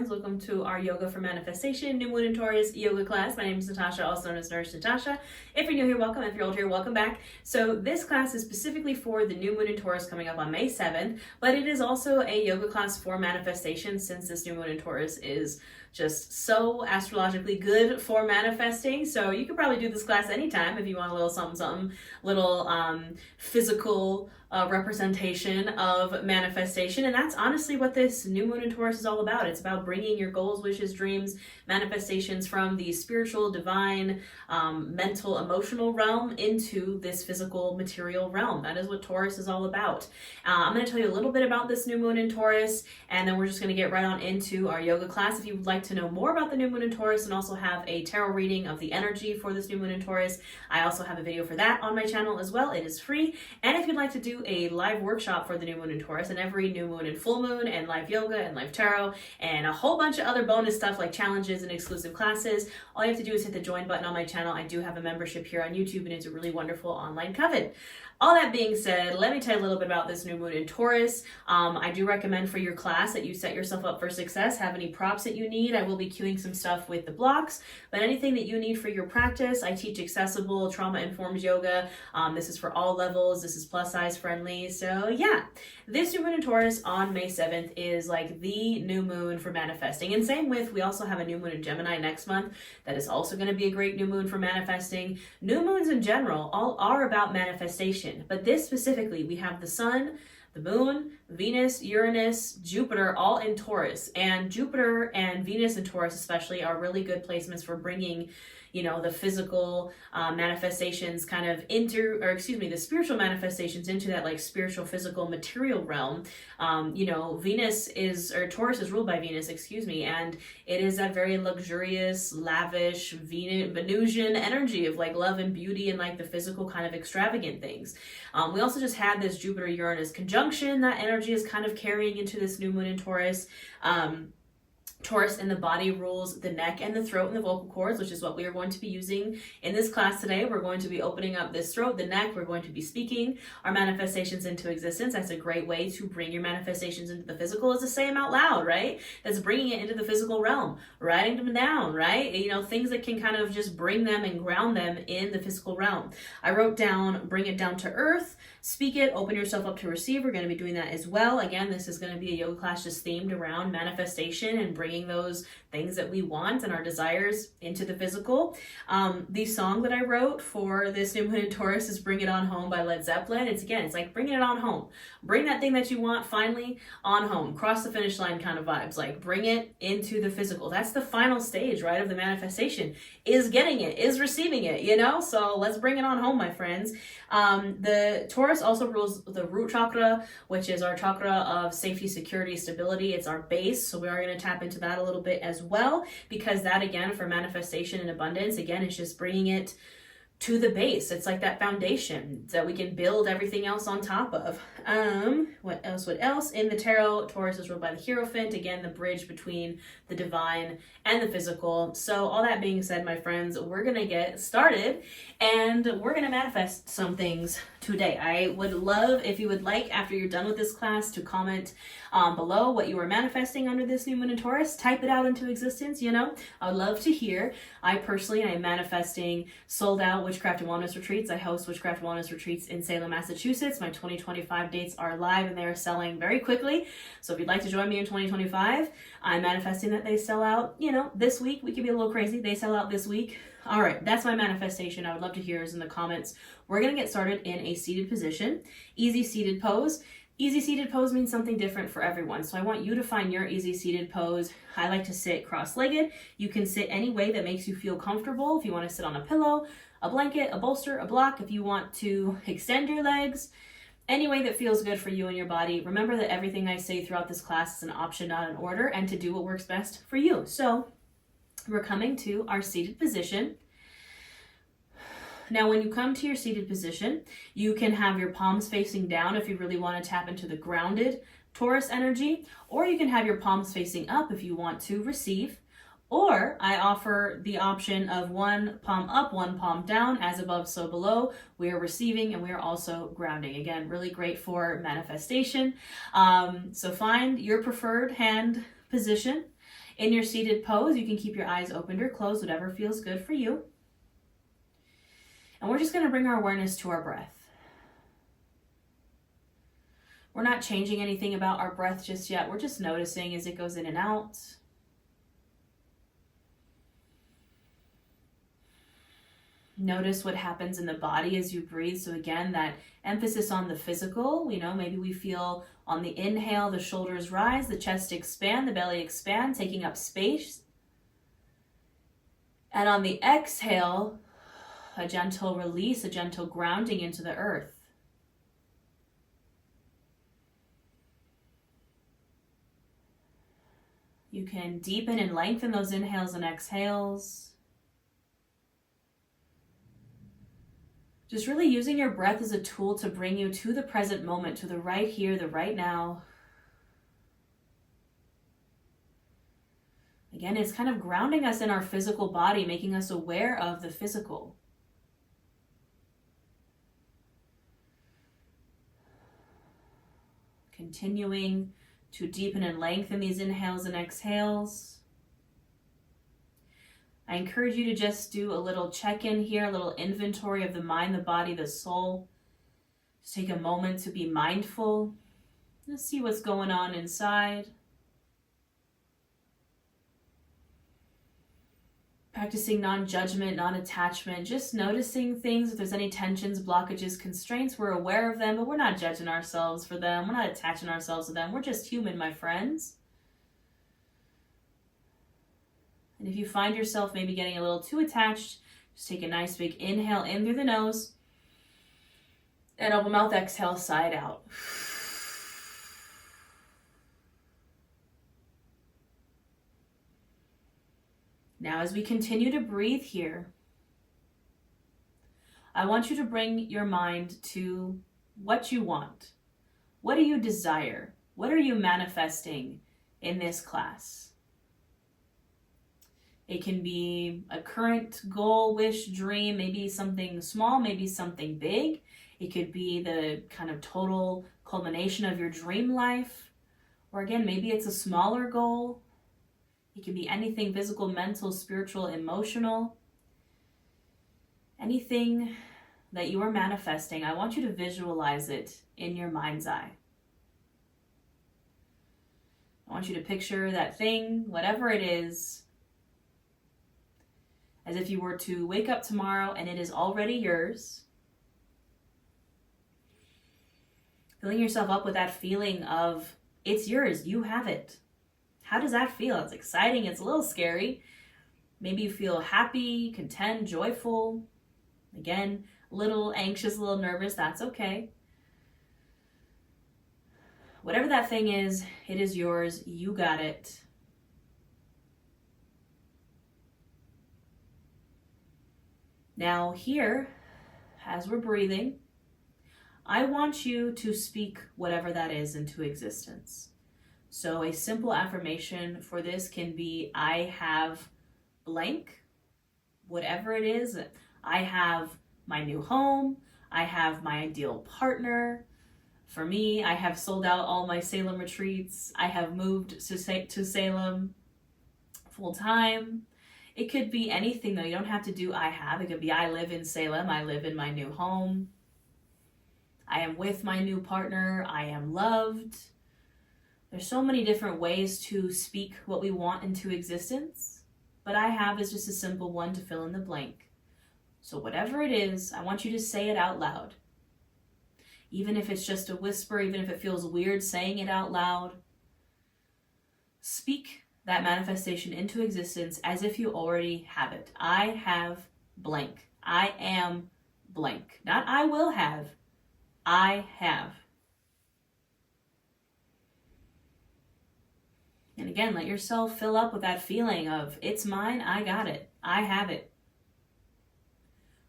friends. Welcome to our Yoga for Manifestation, New Moon in Taurus yoga class. My name is Natasha, also known as Nurse Natasha. If you're new here, welcome. If you're old here, welcome back. So this class is specifically for the New Moon in Taurus coming up on May 7th, but it is also a yoga class for manifestation since this New Moon in Taurus is just so astrologically good for manifesting. So you could probably do this class anytime if you want a little something, little physical representation of manifestation. And that's honestly what this New Moon in Taurus is all about. It's about bringing your goals, wishes, dreams, manifestations from the spiritual, divine, mental, emotional realm into this physical, material realm. That is what Taurus is all about. I'm going to tell you a little bit about this New Moon in Taurus, and then we're just going to get right on into our yoga class. If you would like to know more about the New Moon in Taurus and also have a tarot reading of the energy for this New Moon in Taurus, I also have a video for that on my channel as well. It is free. And if you'd like to do a live workshop for the New Moon in Taurus and every new moon and full moon and live yoga and live tarot and a whole bunch of other bonus stuff like challenges and exclusive classes, all you have to do is hit the join button on my channel. I do have a membership here on YouTube, and it's a really wonderful online coven. All that being said, let me tell you a little bit about this New Moon in Taurus. I do recommend for your class that you set yourself up for success. Have any props that you need. I will be queuing some stuff with the blocks, but anything that you need for your practice. I teach accessible, trauma-informed yoga. This is for all levels. This is plus size friendly. So yeah, this New Moon in Taurus on May 7th is like the new moon for manifesting. And same with, we also have a new moon in Gemini next month. That is also going to be a great new moon for manifesting. New moons in general all are about manifestation. But this specifically, we have the sun, the moon, Venus, Uranus, Jupiter, all in Taurus. And Jupiter and Venus in Taurus especially are really good placements for bringing, you know, the physical manifestations kind of the spiritual manifestations into that like spiritual, physical, material realm. Taurus is ruled by Venus, and it is that very luxurious, lavish, Venusian energy of like love and beauty and like the physical kind of extravagant things. We also just had this Jupiter-Uranus conjunction. That energy is kind of carrying into this new moon in Taurus. Taurus in the body rules the neck and the throat and the vocal cords, which is what we are going to be using in this class today. We're going to be opening up this throat, the neck. We're going to be speaking our manifestations into existence. That's a great way to bring your manifestations into the physical, is to say them out loud, right? That's bringing it into the physical realm, writing them down, right? You know, things that can kind of just bring them and ground them in the physical realm. I wrote down, bring it down to earth, speak it, open yourself up to receive. We're going to be doing that as well. Again, this is going to be a yoga class just themed around manifestation and bringing those things that we want and our desires into the physical. The song that I wrote for this New Moon in Taurus is Bring It On Home by Led Zeppelin. It's like bringing it on home. Bring that thing that you want finally on home. Cross the finish line kind of vibes. Like bring it into the physical. That's the final stage, right, of the manifestation, is getting it, is receiving it, you know? So let's bring it on home, my friends. The Taurus also rules the root chakra, which is our chakra of safety, security, stability. It's our base. So we are going to tap into that a little bit as well, because that, again, for manifestation and abundance, again, is just bringing it to the base. It's like that foundation that we can build everything else on top of. What else? In the tarot, Taurus is ruled by the Hierophant, again, the bridge between the divine and the physical. So all that being said, my friends, we're going to get started and we're going to manifest some things today. I would love if you would like, after you're done with this class, to comment below what you are manifesting under this New Moon in Taurus. Type it out into existence, you know. I would love to hear. I personally am manifesting sold out Witchcraft and Wellness retreats. I host Witchcraft and Wellness retreats in Salem, Massachusetts. My 2025 dates are live and they are selling very quickly. So if you'd like to join me in 2025, I'm manifesting that they sell out, you know, this week. We could be a little crazy. They sell out this week. All right, that's my manifestation. I would love to hear is in the comments. We're going to get started in a seated position, easy seated pose. Easy seated pose means something different for everyone. So I want you to find your easy seated pose. I like to sit cross-legged. You can sit any way that makes you feel comfortable. If you want to sit on a pillow, a blanket, a bolster, a block, if you want to extend your legs, any way that feels good for you and your body. Remember that everything I say throughout this class is an option, not an order, and to do what works best for you. So we're coming to our seated position. Now, when you come to your seated position, you can have your palms facing down if you really want to tap into the grounded Taurus energy, or you can have your palms facing up if you want to receive. Or I offer the option of one palm up, one palm down, as above, so below. We are receiving and we are also grounding. Again, really great for manifestation. So find your preferred hand position. In your seated pose, you can keep your eyes open or closed, whatever feels good for you. And we're just going to bring our awareness to our breath. We're not changing anything about our breath just yet. We're just noticing as it goes in and out. Notice what happens in the body as you breathe. So again, that emphasis on the physical. Maybe we feel on the inhale, the shoulders rise, the chest expand, the belly expand, taking up space. And on the exhale, a gentle release, a gentle grounding into the earth. You can deepen and lengthen those inhales and exhales. Just really using your breath as a tool to bring you to the present moment, to the right here, the right now. Again, it's kind of grounding us in our physical body, making us aware of the physical. Continuing to deepen and lengthen these inhales and exhales. I encourage you to just do a little check-in here, a little inventory of the mind, the body, the soul. Just take a moment to be mindful. Just see what's going on inside. Practicing non-judgment, non-attachment, just noticing things. If there's any tensions, blockages, constraints, we're aware of them, but we're not judging ourselves for them. We're not attaching ourselves to them. We're just human, my friends. And if you find yourself maybe getting a little too attached, just take a nice big inhale in through the nose. And open mouth, exhale, side out. Now, as we continue to breathe here, I want you to bring your mind to what you want. What do you desire? What are you manifesting in this class? It can be a current goal, wish, dream, maybe something small, maybe something big. It could be the kind of total culmination of your dream life. Or again, maybe it's a smaller goal. It can be anything physical, mental, spiritual, emotional. Anything that you are manifesting, I want you to visualize it in your mind's eye. I want you to picture that thing, whatever it is, as if you were to wake up tomorrow and it is already yours. Filling yourself up with that feeling of, it's yours, you have it. How does that feel? It's exciting, it's a little scary. Maybe you feel happy, content, joyful. Again, a little anxious, a little nervous, that's okay. Whatever that thing is, it is yours, you got it. Now here, as we're breathing, I want you to speak whatever that is into existence. So a simple affirmation for this can be, I have blank, whatever it is. I have my new home. I have my ideal partner. For me, I have sold out all my Salem retreats. I have moved to Salem full time. It could be anything though. You don't have to do I have. It could be I live in Salem. I live in my new home. I am with my new partner. I am loved. There's so many different ways to speak what we want into existence, but I have is just a simple one to fill in the blank. So whatever it is, I want you to say it out loud. Even if it's just a whisper, even if it feels weird saying it out loud, speak that manifestation into existence as if you already have it. I have blank. I am blank. Not I will have. I have. And again, let yourself fill up with that feeling of, it's mine, I got it, I have it.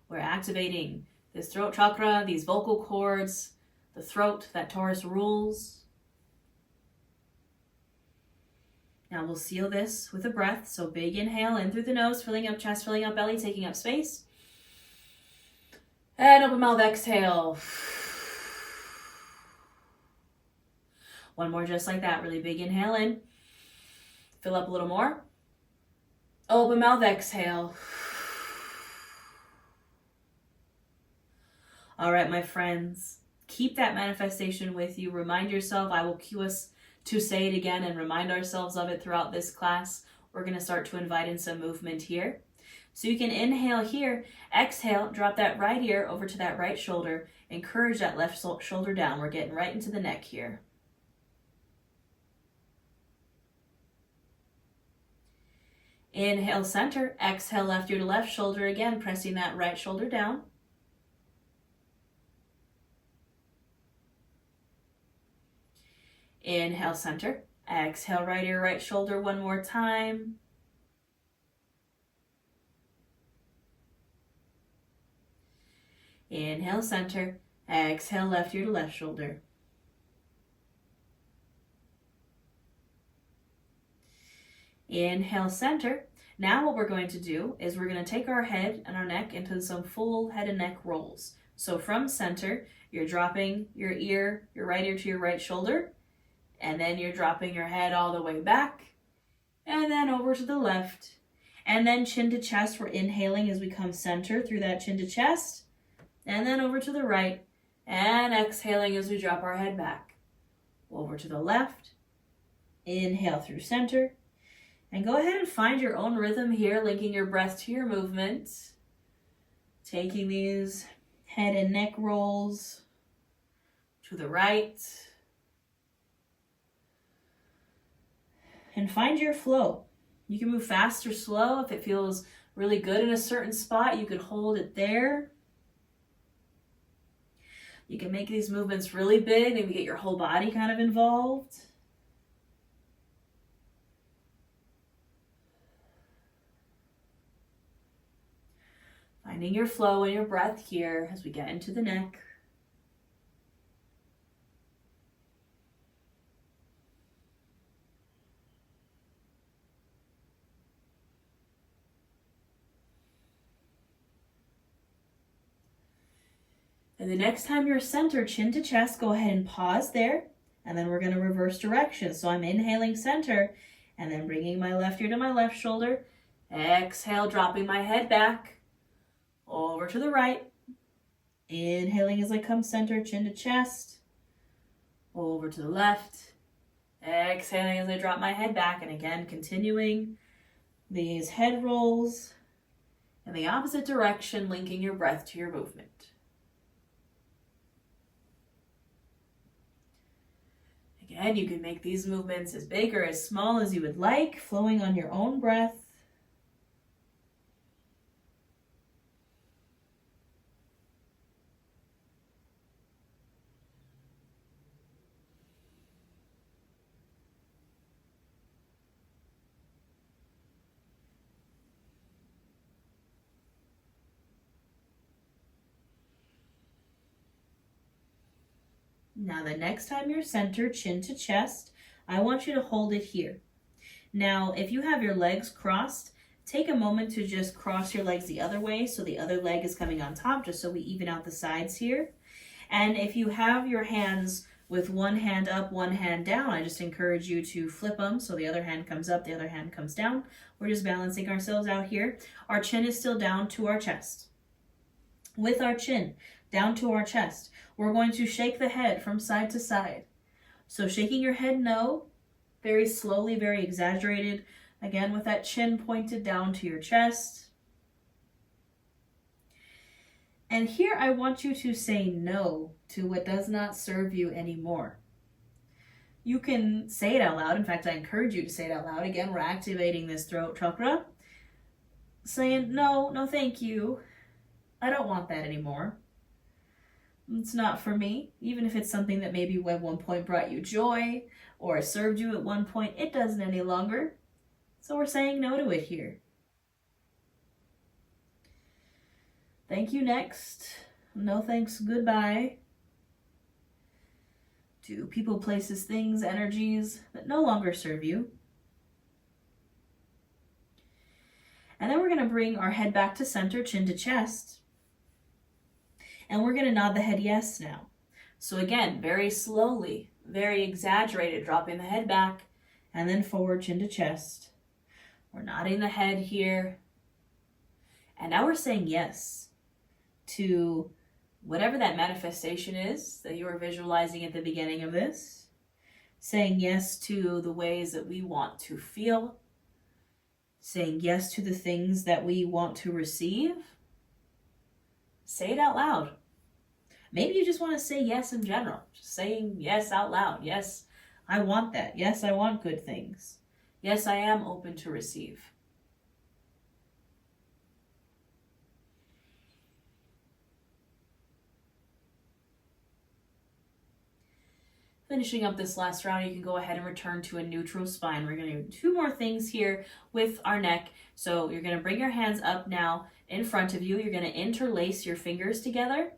We're activating this throat chakra, these vocal cords, the throat that Taurus rules. Now we'll seal this with a breath. So big inhale in through the nose, filling up chest, filling up belly, taking up space. And open mouth, exhale. One more just like that, really big inhale in. Fill up a little more. Open mouth, exhale. All right, my friends, keep that manifestation with you. Remind yourself. I will cue us to say it again and remind ourselves of it throughout this class. We're going to start to invite in some movement here. So you can inhale here, exhale, drop that right ear over to that right shoulder, encourage that left shoulder down. We're getting right into the neck here. Inhale, center, exhale, left ear to left shoulder, again, pressing that right shoulder down. Inhale, center, exhale, right ear, right shoulder, one more time. Inhale, center, exhale, left ear to left shoulder. Inhale, center. Now what we're going to do is we're going to take our head and our neck into some full head and neck rolls. So from center, you're dropping your ear, your right ear to your right shoulder, and then you're dropping your head all the way back, and then over to the left, and then chin to chest. We're inhaling as we come center through that chin to chest, and then over to the right, and exhaling as we drop our head back. Over to the left, inhale through center, and go ahead and find your own rhythm here, linking your breath to your movement, taking these head and neck rolls to the right, and find your flow. You can move fast or slow. If it feels really good in a certain spot, you could hold it there. You can make these movements really big, maybe get your whole body kind of involved. Finding your flow and your breath here as we get into the neck. And the next time you're centered, chin to chest, go ahead and pause there. And then we're going to reverse direction. So I'm inhaling center and then bringing my left ear to my left shoulder. Exhale, dropping my head back. Over to the right. Inhaling as I come center, chin to chest. Over to the left. Exhaling as I drop my head back. And again, continuing these head rolls in the opposite direction, linking your breath to your movement. Again, you can make these movements as big or as small as you would like, flowing on your own breath. Now the next time you're centered, chin to chest, I want you to hold it here. Now, if you have your legs crossed, take a moment to just cross your legs the other way so the other leg is coming on top, just so we even out the sides here. And if you have your hands with one hand up, one hand down, I just encourage you to flip them so the other hand comes up, the other hand comes down. We're just balancing ourselves out here. Our chin is still down to our chest. With our chin down to our chest, we're going to shake the head from side to side. So shaking your head no, very slowly, very exaggerated. Again, with that chin pointed down to your chest. And here I want you to say no to what does not serve you anymore. You can say it out loud. In fact, I encourage you to say it out loud. Again, we're activating this throat chakra. Saying, no, thank you. I don't want that anymore. It's not for me. Even if it's something that maybe at one point brought you joy or served you at one point, it doesn't any longer. So we're saying no to it here. Thank you next. No thanks, goodbye. To people, places, things, energies that no longer serve you. And then we're going to bring our head back to center, chin to chest. And we're going to nod the head yes now. So again, very slowly, very exaggerated, dropping the head back and then forward, chin to chest. We're nodding the head here. And now we're saying yes to whatever that manifestation is that you were visualizing at the beginning of this. Saying yes to the ways that we want to feel. Saying yes to the things that we want to receive. Say it out loud. Maybe you just want to say yes in general. Just saying yes out loud. Yes, I want that. Yes, I want good things. Yes, I am open to receive. Finishing up this last round, you can go ahead and return to a neutral spine. We're going to do 2 more things here with our neck. So you're going to bring your hands up now in front of you. You're going to interlace your fingers together.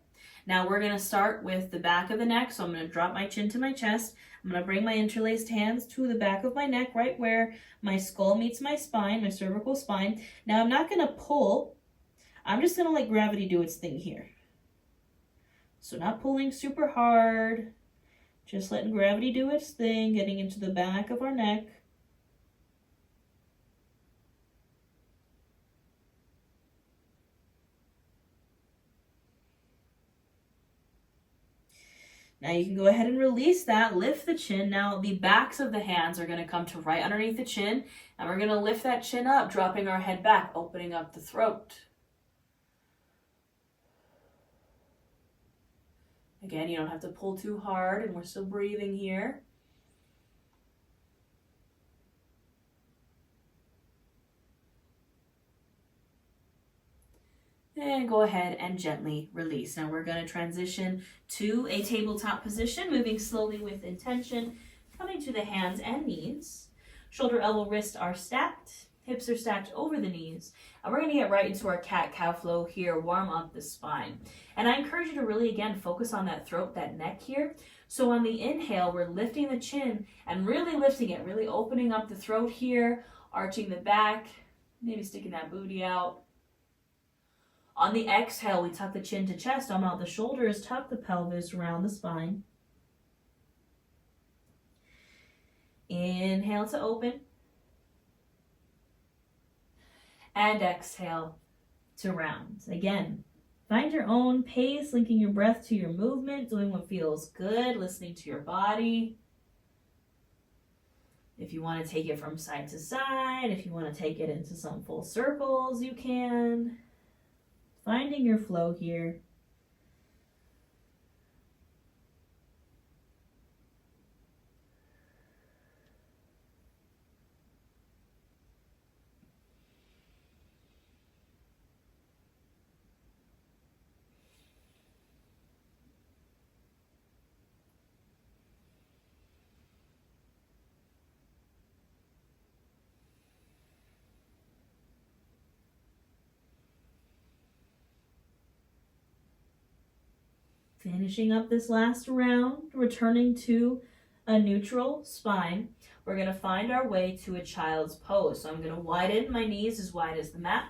Now we're going to start with the back of the neck. So I'm going to drop my chin to my chest. I'm going to bring my interlaced hands to the back of my neck, right where my skull meets my spine, my cervical spine. Now I'm not going to pull. I'm just going to let gravity do its thing here. So not pulling super hard. Just letting gravity do its thing, getting into the back of our neck. Now you can go ahead and release that, lift the chin. Now the backs of the hands are going to come to right underneath the chin, and we're going to lift that chin up, dropping our head back, opening up the throat. Again, you don't have to pull too hard, and we're still breathing here. And go ahead and gently release. Now we're going to transition to a tabletop position, moving slowly with intention, coming to the hands and knees. Shoulder, elbow, wrist are stacked. Hips are stacked over the knees. And we're going to get right into our cat-cow flow here, warm up the spine. And I encourage you to really, again, focus on that throat, that neck here. So on the inhale, we're lifting the chin and really lifting it, really opening up the throat here, arching the back, maybe sticking that booty out. On the exhale, we tuck the chin to chest, arm out the shoulders, tuck the pelvis around the spine. Inhale to open. And exhale to round. Again, find your own pace, linking your breath to your movement, doing what feels good, listening to your body. If you want to take it from side to side, if you want to take it into some full circles, you can. Finding your flow here. Finishing up this last round, returning to a neutral spine. We're going to find our way to a child's pose. So I'm going to widen my knees as wide as the mat.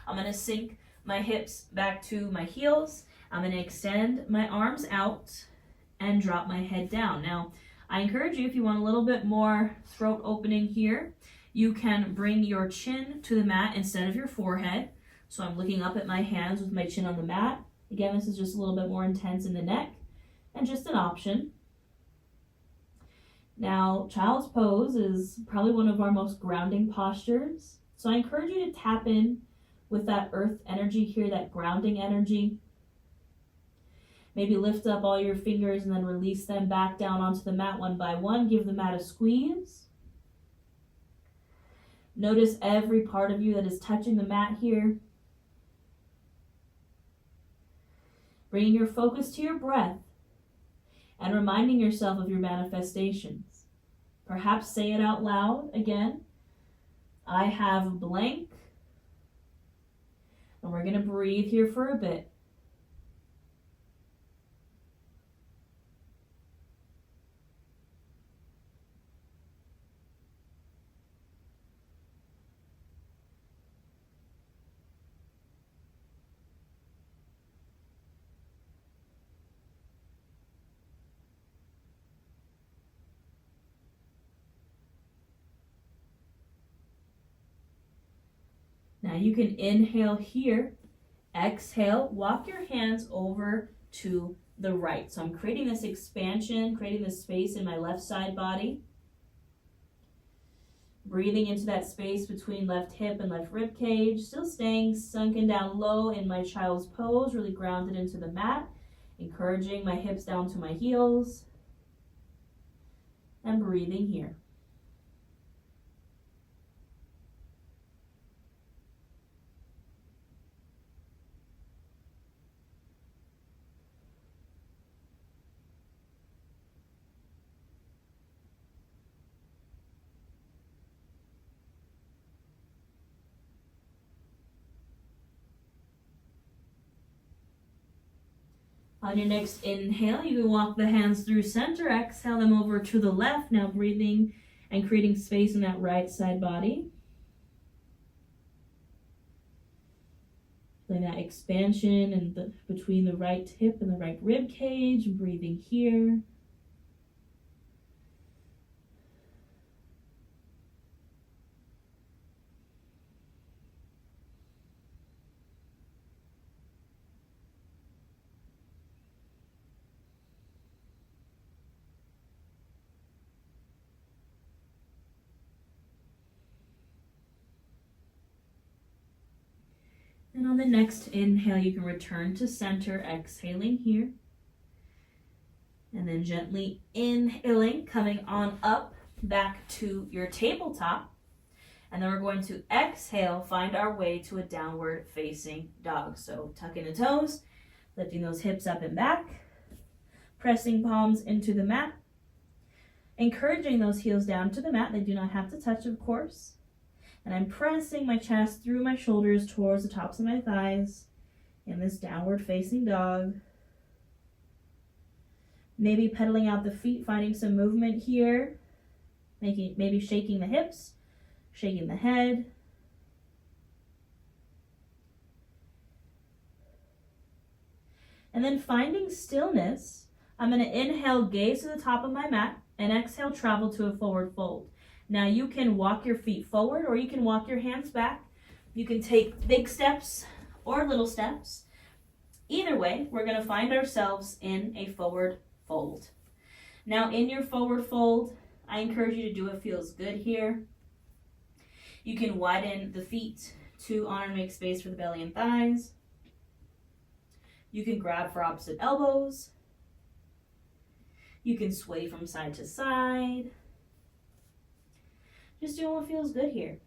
I'm going to sink my hips back to my heels. I'm going to extend my arms out and drop my head down. Now, I encourage you, if you want a little bit more throat opening here, you can bring your chin to the mat instead of your forehead. So I'm looking up at my hands with my chin on the mat. Again, this is just a little bit more intense in the neck and just an option. Now, child's pose is probably one of our most grounding postures. So I encourage you to tap in with that earth energy here, that grounding energy. Maybe lift up all your fingers and then release them back down onto the mat one by one. Give the mat a squeeze. Notice every part of you that is touching the mat here. Bringing your focus to your breath and reminding yourself of your manifestations. Perhaps say it out loud again. I have blank. And we're going to breathe here for a bit. Now you can inhale here, exhale, walk your hands over to the right. So I'm creating this expansion, creating this space in my left side body. Breathing into that space between left hip and left rib cage, still staying sunken down low in my child's pose, really grounded into the mat, encouraging my hips down to my heels, and breathing here. On your next inhale, you can walk the hands through center, exhale them over to the left, now breathing and creating space in that right side body. Feeling that expansion and between the right hip and the right rib cage, breathing here. And on the next inhale, you can return to center, exhaling here. And then gently inhaling, coming on up back to your tabletop. And then we're going to exhale, find our way to a downward facing dog. So tuck in the toes, lifting those hips up and back, pressing palms into the mat, encouraging those heels down to the mat. They do not have to touch, of course. And I'm pressing my chest through my shoulders towards the tops of my thighs in this downward facing dog. Maybe pedaling out the feet, finding some movement here. Maybe shaking the hips, shaking the head. And then finding stillness, I'm going to inhale, gaze to the top of my mat, and exhale, travel to a forward fold. Now you can walk your feet forward or you can walk your hands back. You can take big steps or little steps. Either way, we're going to find ourselves in a forward fold. Now in your forward fold, I encourage you to do what feels good here. You can widen the feet to honor and make space for the belly and thighs. You can grab for opposite elbows. You can sway from side to side. Just doing what feels good here.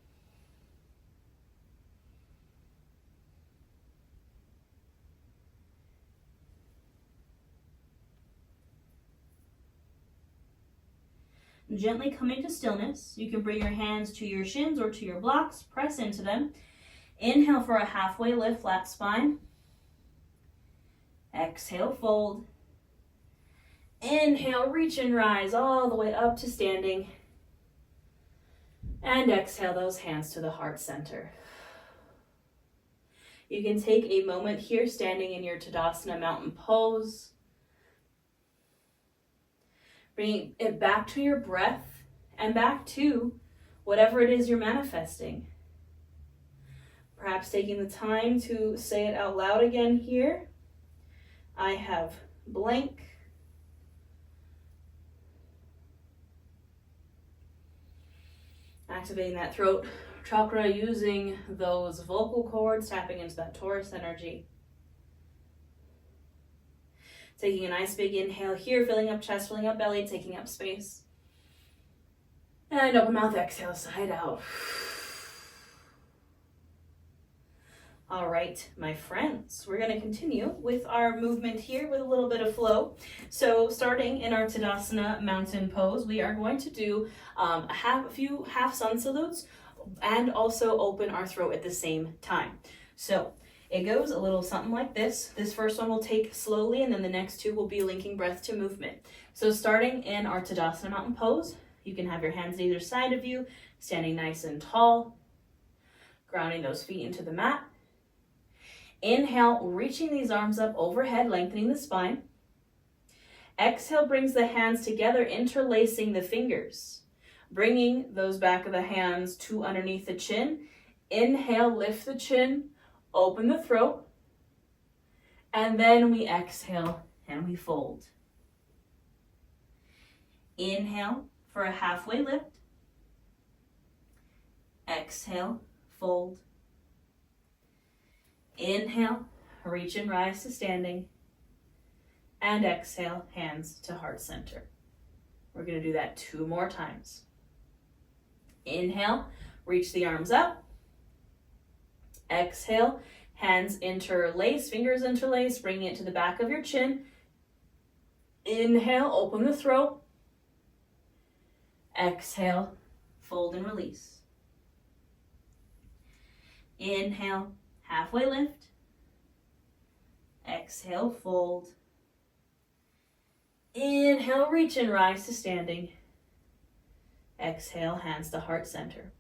Gently coming to stillness, you can bring your hands to your shins or to your blocks, press into them. Inhale for a halfway lift, flat spine. Exhale, fold. Inhale, reach and rise all the way up to standing. And exhale those hands to the heart center. You can take a moment here standing in your Tadasana mountain pose. Bringing it back to your breath and back to whatever it is you're manifesting. Perhaps taking the time to say it out loud again here. I have blank. Activating that throat chakra using those vocal cords, tapping into that Taurus energy. Taking a nice big inhale here, filling up chest, filling up belly, taking up space. And open mouth, exhale, side out. All right, my friends, we're going to continue with our movement here with a little bit of flow. So starting in our Tadasana mountain pose, we are going to do a few half sun salutes and also open our throat at the same time. So it goes a little something like this. This first one will take slowly, and then the next two will be linking breath to movement. So starting in our Tadasana mountain pose, you can have your hands either side of you, standing nice and tall, grounding those feet into the mat. Inhale, reaching these arms up overhead, lengthening the spine. Exhale brings the hands together, interlacing the fingers, bringing those back of the hands to underneath the chin. Inhale, lift the chin, open the throat, and then we exhale and we fold. Inhale for a halfway lift. Exhale, fold. Inhale, reach and rise to standing. And exhale, hands to heart center. We're going to do that 2 more times. Inhale, reach the arms up. Exhale, hands interlace, fingers interlace, bringing it to the back of your chin. Inhale, open the throat. Exhale, fold and release. Inhale, halfway lift. Exhale, fold. Inhale, reach and rise to standing. Exhale, hands to heart center.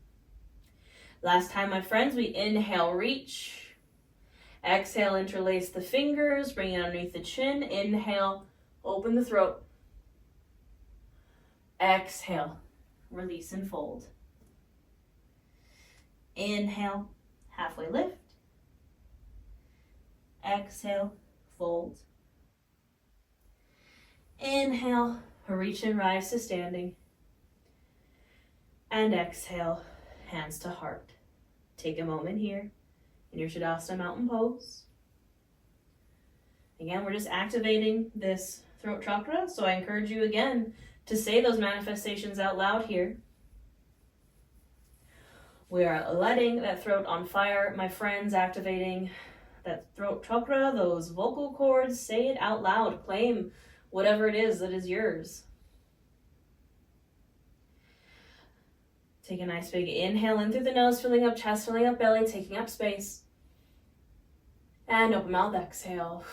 Last time, my friends, we inhale, reach. Exhale, interlace the fingers, bring it underneath the chin. Inhale, open the throat. Exhale, release and fold. Inhale, halfway lift. Exhale, fold. Inhale, reach and rise to standing. And exhale, hands to heart. Take a moment here in your Tadasana Mountain Pose. Again, we're just activating this throat chakra, so I encourage you again to say those manifestations out loud here. We are letting that throat on fire, my friends, activating that throat chakra, those vocal cords. Say it out loud. Claim whatever it is that is yours. Take a nice big inhale in through the nose, filling up chest, filling up belly, taking up space. And open mouth, exhale.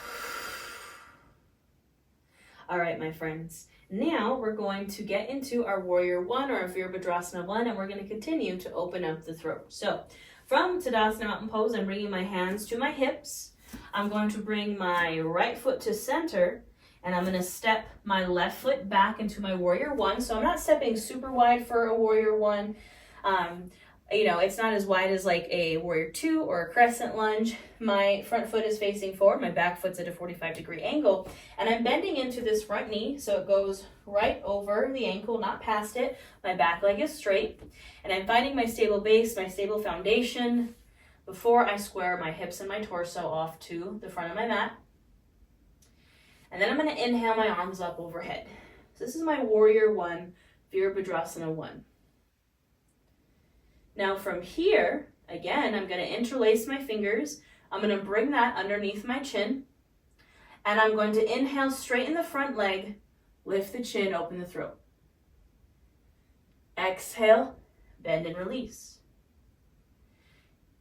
All right, my friends. Now we're going to get into our Warrior One or our Virabhadrasana One, and we're going to continue to open up the throat. So from Tadasana Mountain Pose, I'm bringing my hands to my hips. I'm going to bring my right foot to center, and I'm going to step my left foot back into my Warrior One. So I'm not stepping super wide for a Warrior One. It's not as wide as like a Warrior Two or a Crescent Lunge. My front foot is facing forward. My back foot's at a 45-degree angle. And I'm bending into this front knee, so it goes right over the ankle, not past it. My back leg is straight. And I'm finding my stable base, my stable foundation, before I square my hips and my torso off to the front of my mat. And then I'm going to inhale my arms up overhead. So this is my Warrior One, Virabhadrasana One. Now from here, again, I'm going to interlace my fingers. I'm going to bring that underneath my chin. And I'm going to inhale, straighten the front leg, lift the chin, open the throat. Exhale, bend and release.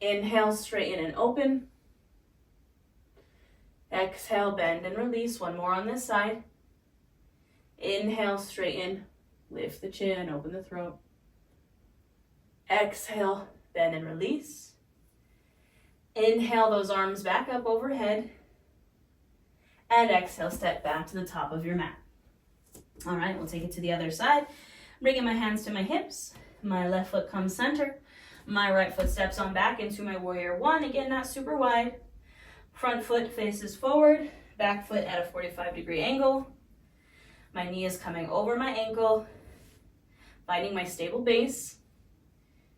Inhale, straighten and open. Exhale, bend and release. One more on this side. Inhale, straighten, lift the chin, open the throat. Exhale, bend and release. Inhale those arms back up overhead. And exhale, step back to the top of your mat. All right, we'll take it to the other side. Bringing my hands to my hips. My left foot comes center. My right foot steps on back into my Warrior One. Again, not super wide. Front foot faces forward, back foot at a 45-degree angle. My knee is coming over my ankle, finding my stable base,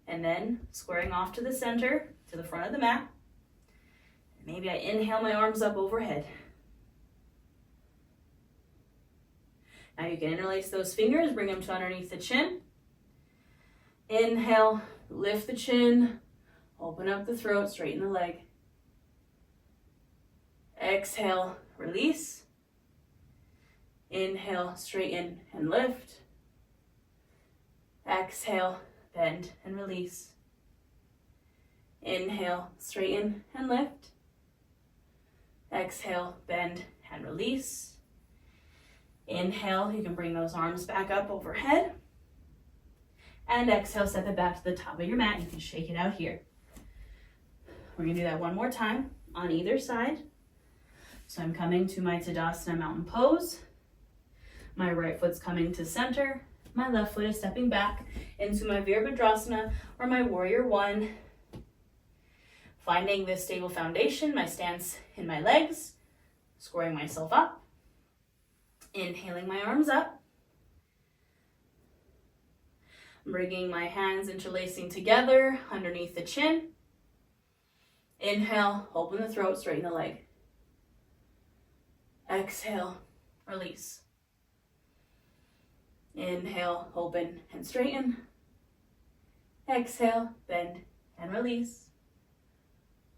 and then squaring off to the center, to the front of the mat. Maybe I inhale my arms up overhead. Now you can interlace those fingers, bring them to underneath the chin. Inhale, lift the chin, open up the throat, straighten the leg. Exhale, release. Inhale, straighten and lift. Exhale, bend and release. Inhale, straighten and lift. Exhale, bend and release. Inhale, you can bring those arms back up overhead. And exhale, step it back to the top of your mat. You can shake it out here. We're going to do that one more time on either side. So I'm coming to my Tadasana Mountain Pose. My right foot's coming to center. My left foot is stepping back into my Virabhadrasana or my Warrior One. Finding this stable foundation, my stance in my legs, squaring myself up, inhaling my arms up, bringing my hands interlacing together underneath the chin. Inhale, open the throat, straighten the leg. Exhale, release. Inhale, open and straighten. Exhale, bend and release.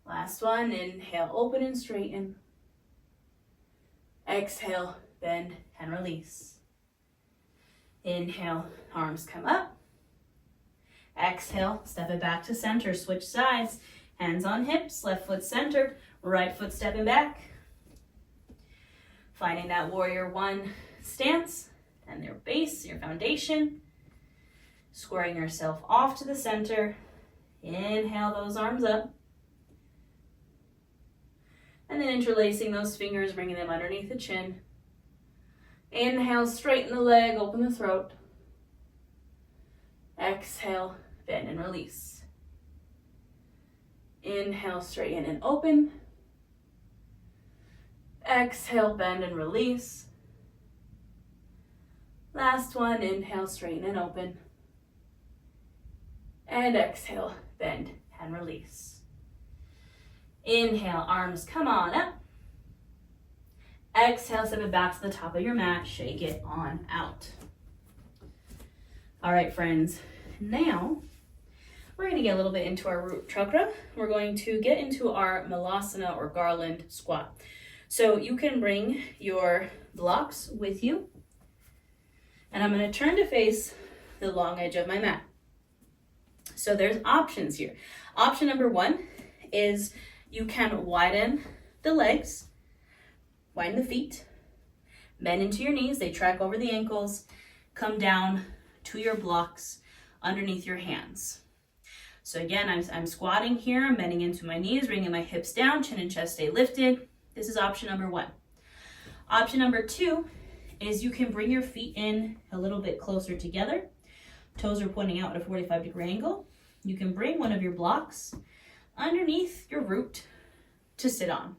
Last one, inhale, open and straighten. Exhale, bend and release. Inhale, arms come up. Exhale, step it back to center, switch sides. Hands on hips, left foot centered, right foot stepping back. Finding that warrior one stance and their base, your foundation. Squaring yourself off to the center. Inhale those arms up. And then interlacing those fingers, bringing them underneath the chin. Inhale, straighten the leg, open the throat. Exhale, bend and release. Inhale, straighten and open. Exhale, bend and release. Last one, inhale, straighten and open. And exhale, bend and release. Inhale, arms come on up. Exhale, step it back to the top of your mat, shake it on out. All right, friends, now we're going to get a little bit into our root chakra. We're going to get into our malasana or garland squat. So you can bring your blocks with you. And I'm going to turn to face the long edge of my mat. So there's options here. Option number one is you can widen the legs, widen the feet, bend into your knees. They track over the ankles, come down to your blocks underneath your hands. So again, I'm squatting here, I'm bending into my knees, bringing my hips down, chin and chest stay lifted. This is option number one. Option number two is you can bring your feet in a little bit closer together. Toes are pointing out at a 45-degree angle. You can bring one of your blocks underneath your root to sit on.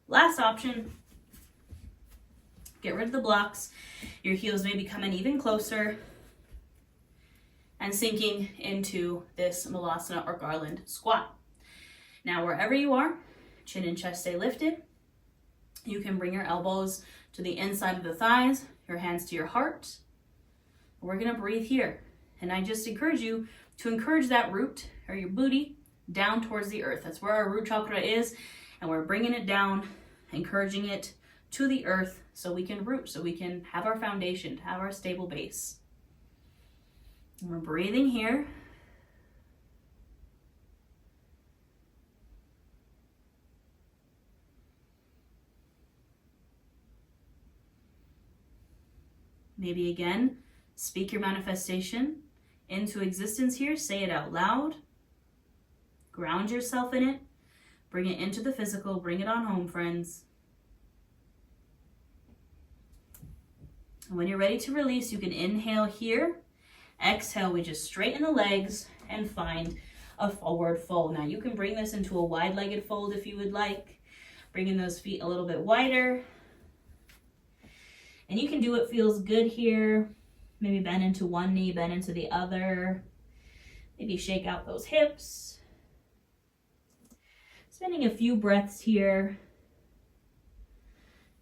Last option, get rid of the blocks. Your heels may be coming even closer and sinking into this malasana or garland squat. Now, wherever you are, chin and chest stay lifted. You can bring your elbows to the inside of the thighs, your hands to your heart. We're gonna breathe here. And I just encourage you to encourage that root or your booty down towards the earth. That's where our root chakra is. And we're bringing it down, encouraging it to the earth so we can root, so we can have our foundation, have our stable base. And we're breathing here. Maybe again, speak your manifestation into existence here. Say it out loud. Ground yourself in it. Bring it into the physical. Bring it on home, friends. And when you're ready to release, you can inhale here. Exhale, we just straighten the legs and find a forward fold. Now you can bring this into a wide-legged fold if you would like. Bringing those feet a little bit wider. And you can do what feels good here. Maybe bend into one knee, bend into the other. Maybe shake out those hips. Spending a few breaths here.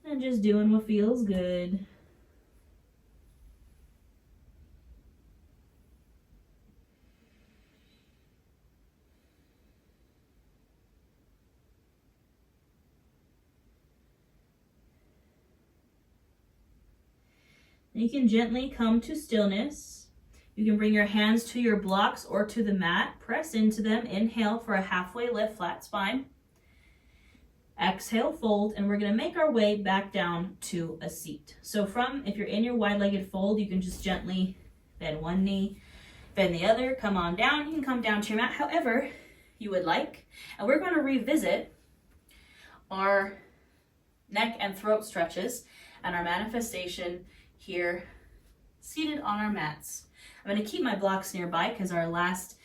And just doing what feels good. You can gently come to stillness. You can bring your hands to your blocks or to the mat. Press into them. Inhale for a halfway lift, flat spine. Exhale, fold, and we're going to make our way back down to a seat. So if you're in your wide-legged fold, you can just gently bend one knee, bend the other, come on down. You can come down to your mat however you would like. And we're going to revisit our neck and throat stretches and our manifestation here, seated on our mats. I'm going to keep my blocks nearby because our last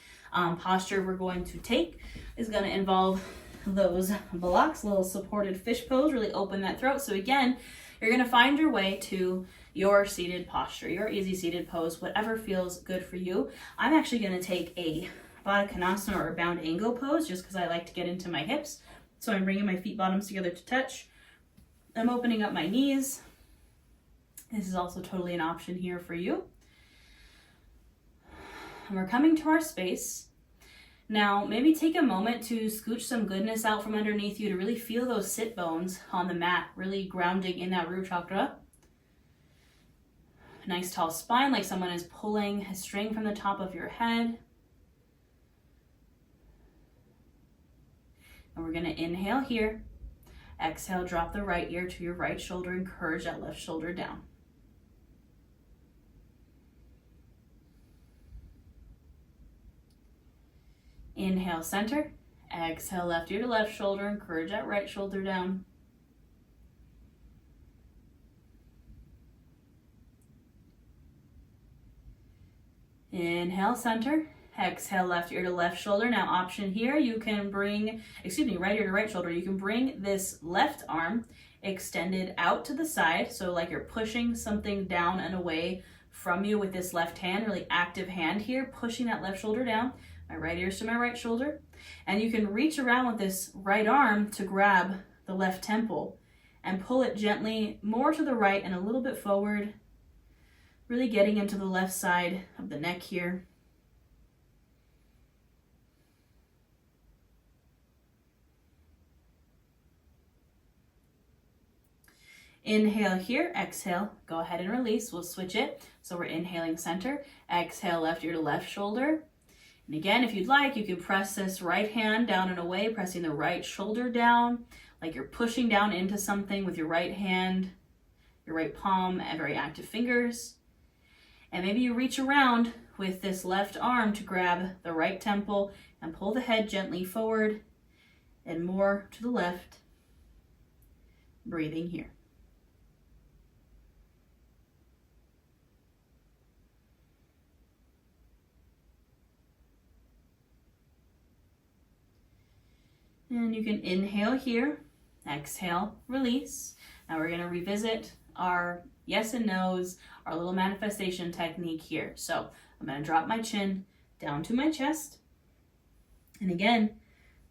posture we're going to take is going to involve those blocks, little supported fish pose, really open that throat. So again, you're going to find your way to your seated posture, your easy seated pose, whatever feels good for you. I'm actually going to take a Baddha Konasana or a bound angle pose just because I like to get into my hips. So I'm bringing my feet bottoms together to touch. I'm opening up my knees. This is also totally an option here for you. And we're coming to our space. Now, maybe take a moment to scooch some goodness out from underneath you to really feel those sit bones on the mat, really grounding in that root chakra. Nice tall spine, like someone is pulling a string from the top of your head. And we're going to inhale here. Exhale, drop the right ear to your right shoulder, encourage that left shoulder down. Inhale, center. Exhale, left ear to left shoulder, encourage that right shoulder down. Inhale, center. Exhale, left ear to left shoulder. Now option here, you can bring, right ear to right shoulder. You can bring this left arm extended out to the side. So like you're pushing something down and away from you with this left hand, really active hand here, pushing that left shoulder down. My right ear to my right shoulder. And you can reach around with this right arm to grab the left temple and pull it gently more to the right and a little bit forward, really getting into the left side of the neck here. Inhale here, exhale, go ahead and release. We'll switch it. So we're inhaling center, exhale left ear to left shoulder. And again, if you'd like, you can press this right hand down and away, pressing the right shoulder down, like you're pushing down into something with your right hand, your right palm, and very active fingers. And maybe you reach around with this left arm to grab the right temple and pull the head gently forward and more to the left, breathing here. And you can inhale here, exhale, release. Now we're going to revisit our yes and no's, our little manifestation technique here. So I'm going to drop my chin down to my chest. And again,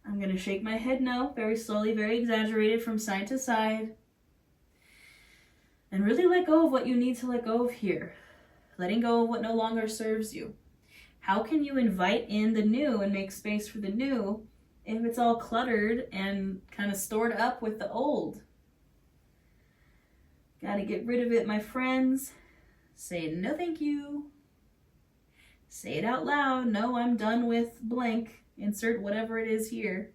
I'm going to shake my head no, very slowly, very exaggerated from side to side. And really let go of what you need to let go of here. Letting go of what no longer serves you. How can you invite in the new and make space for the new if it's all cluttered and kind of stored up with the old? Gotta get rid of it, my friends. Say no thank you. Say it out loud. No, I'm done with blank. Insert whatever it is here.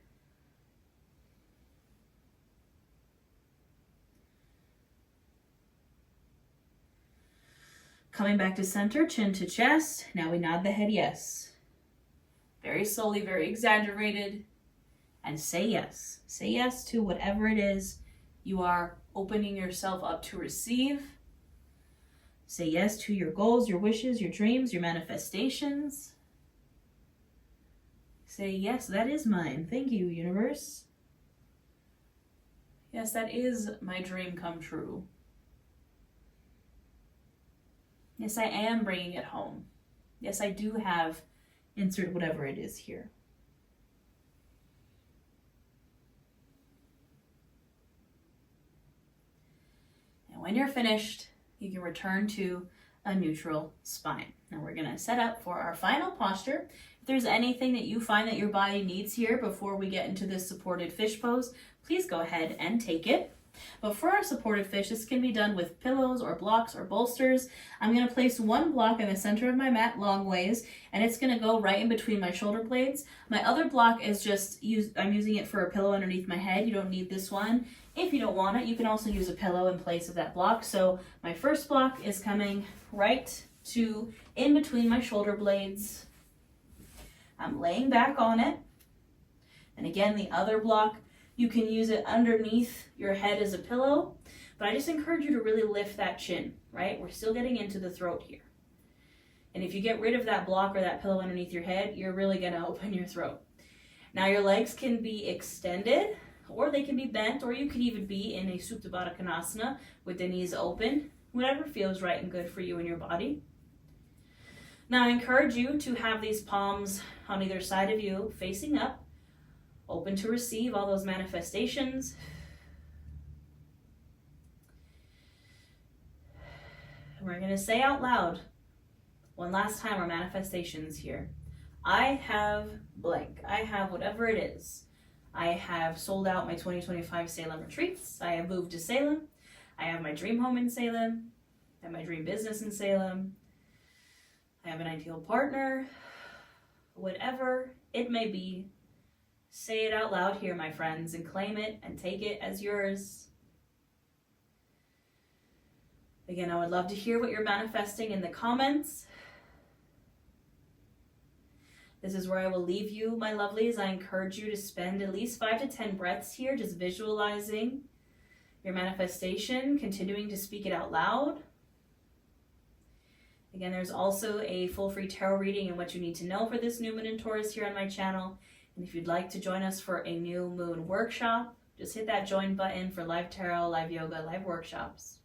Coming back to center, chin to chest. Now we nod the head yes. Very slowly, very exaggerated. And say yes. Say yes to whatever it is you are opening yourself up to receive. Say yes to your goals, your wishes, your dreams, your manifestations. Say, yes, that is mine. Thank you, universe. Yes, that is my dream come true. Yes, I am bringing it home. Yes, I do have insert whatever it is here. When you're finished, you can return to a neutral spine. Now we're going to set up for our final posture. If there's anything that you find that your body needs here before we get into this supported fish pose, please go ahead and take it. But for our supported fish, this can be done with pillows or blocks or bolsters. I'm going to place one block in the center of my mat long ways, and it's going to go right in between my shoulder blades. My other block is I'm using it for a pillow underneath my head. You don't need this one. If you don't want it, you can also use a pillow in place of that block. So my first block is coming right to in between my shoulder blades. I'm laying back on it. And again, the other block, you can use it underneath your head as a pillow, but I just encourage you to really lift that chin, right? We're still getting into the throat here. And if you get rid of that block or that pillow underneath your head, you're really going to open your throat. Now your legs can be extended, or they can be bent, or you could even be in a Supta Baddha Konasana with the knees open, whatever feels right and good for you and your body. Now I encourage you to have these palms on either side of you facing up, open to receive all those manifestations. We're going to say out loud one last time our manifestations here. I have blank. I have whatever it is. I have sold out my 2025 Salem retreats. I have moved to Salem. I have my dream home in Salem. I have my dream business in Salem. I have an ideal partner. Whatever it may be, say it out loud here, my friends, and claim it and take it as yours. Again, I would love to hear what you're manifesting in the comments. This is where I will leave you, my lovelies. I encourage you to spend at least 5 to 10 breaths here, just visualizing your manifestation, continuing to speak it out loud. Again, there's also a full free tarot reading and what you need to know for this new moon in Taurus here on my channel. And if you'd like to join us for a new moon workshop, just hit that join button for live tarot, live yoga, live workshops.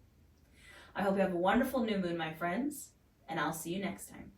I hope you have a wonderful new moon, my friends, and I'll see you next time.